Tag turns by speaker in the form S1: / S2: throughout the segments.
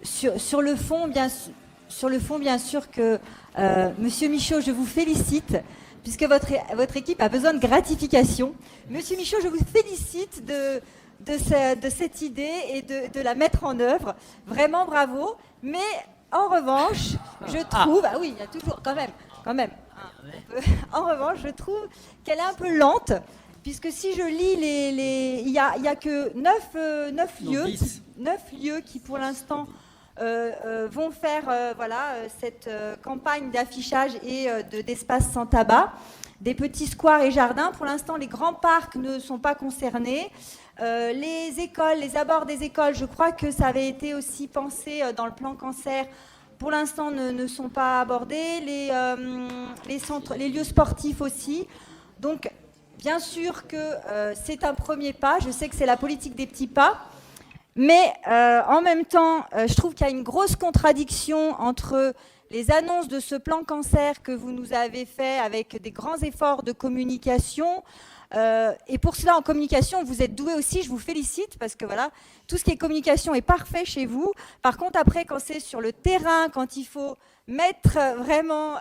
S1: Sur le fond, bien sûr que Monsieur Michaud, je vous félicite, puisque votre équipe a besoin de gratification. Monsieur Michaud, je vous félicite de cette idée et de la mettre en œuvre. Vraiment bravo. Mais en revanche, je trouve... Ah oui, il y a toujours... Quand même. En revanche, je trouve qu'elle est un peu lente, puisque si je lis il y a que 9 lieux qui, pour l'instant, vont faire cette campagne d'affichage et d'espace sans tabac. Des petits squares et jardins. Pour l'instant, les grands parcs ne sont pas concernés. Les écoles, les abords des écoles, je crois que ça avait été aussi pensé dans le plan cancer. Pour l'instant, ne sont pas abordés. Les lieux sportifs aussi. Donc, bien sûr que c'est un premier pas. Je sais que c'est la politique des petits pas. Mais en même temps, je trouve qu'il y a une grosse contradiction entre les annonces de ce plan cancer que vous nous avez fait avec des grands efforts de communication. Et pour cela, en communication, vous êtes doué aussi, je vous félicite, parce que voilà, tout ce qui est communication est parfait chez vous. Par contre, après, quand c'est sur le terrain, quand il faut mettre vraiment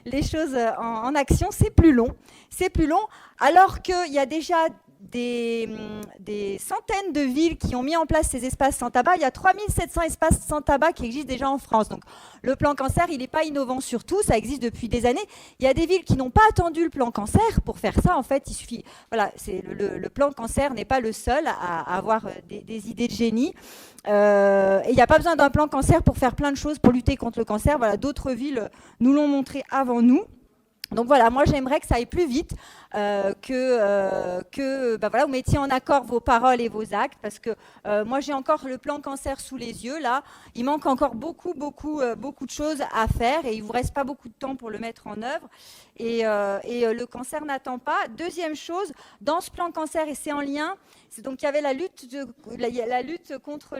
S1: les choses en action, c'est plus long. C'est plus long, alors qu'il y a déjà des centaines de villes qui ont mis en place ces espaces sans tabac. Il y a 3700 espaces sans tabac qui existent déjà en France. Donc, le plan cancer, il n'est pas innovant sur tout, ça existe depuis des années. Il y a des villes qui n'ont pas attendu le plan cancer pour faire ça. En fait, il suffit... Voilà, le plan cancer n'est pas le seul à avoir des idées de génie. Et il n'y a pas besoin d'un plan cancer pour faire plein de choses, pour lutter contre le cancer. Voilà, d'autres villes nous l'ont montré avant nous. Donc voilà, moi j'aimerais que ça aille plus vite, vous mettiez en accord vos paroles et vos actes, parce que moi j'ai encore le plan cancer sous les yeux, là, il manque encore beaucoup de choses à faire et il ne vous reste pas beaucoup de temps pour le mettre en œuvre. Et le cancer n'attend pas. Deuxième chose, dans ce plan cancer, et c'est en lien, donc il y avait la lutte contre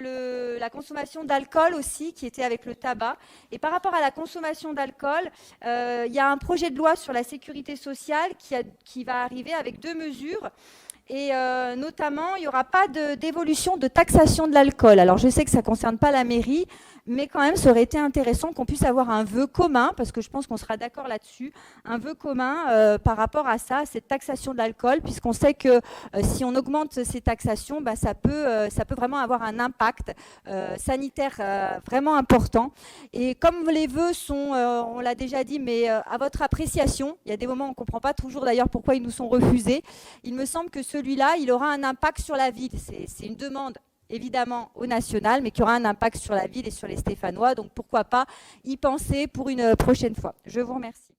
S1: la consommation d'alcool aussi, qui était avec le tabac. Et par rapport à la consommation d'alcool, il y a un projet de loi sur la sécurité sociale qui va arriver avec 2 mesures. Et notamment, il n'y aura pas d'évolution de taxation de l'alcool. Alors, je sais que ça ne concerne pas la mairie, mais quand même, ça aurait été intéressant qu'on puisse avoir un vœu commun, parce que je pense qu'on sera d'accord là-dessus, un vœu commun par rapport à ça, cette taxation de l'alcool, puisqu'on sait que si on augmente ces taxations, ça peut vraiment avoir un impact sanitaire vraiment important. Et comme les vœux sont, on l'a déjà dit, mais à votre appréciation, il y a des moments où on ne comprend pas toujours d'ailleurs pourquoi ils nous sont refusés, il me semble que celui-là, il aura un impact sur la ville. C'est une demande évidemment au national, mais qui aura un impact sur la ville et sur les Stéphanois. Donc pourquoi pas y penser pour une prochaine fois. Je vous remercie.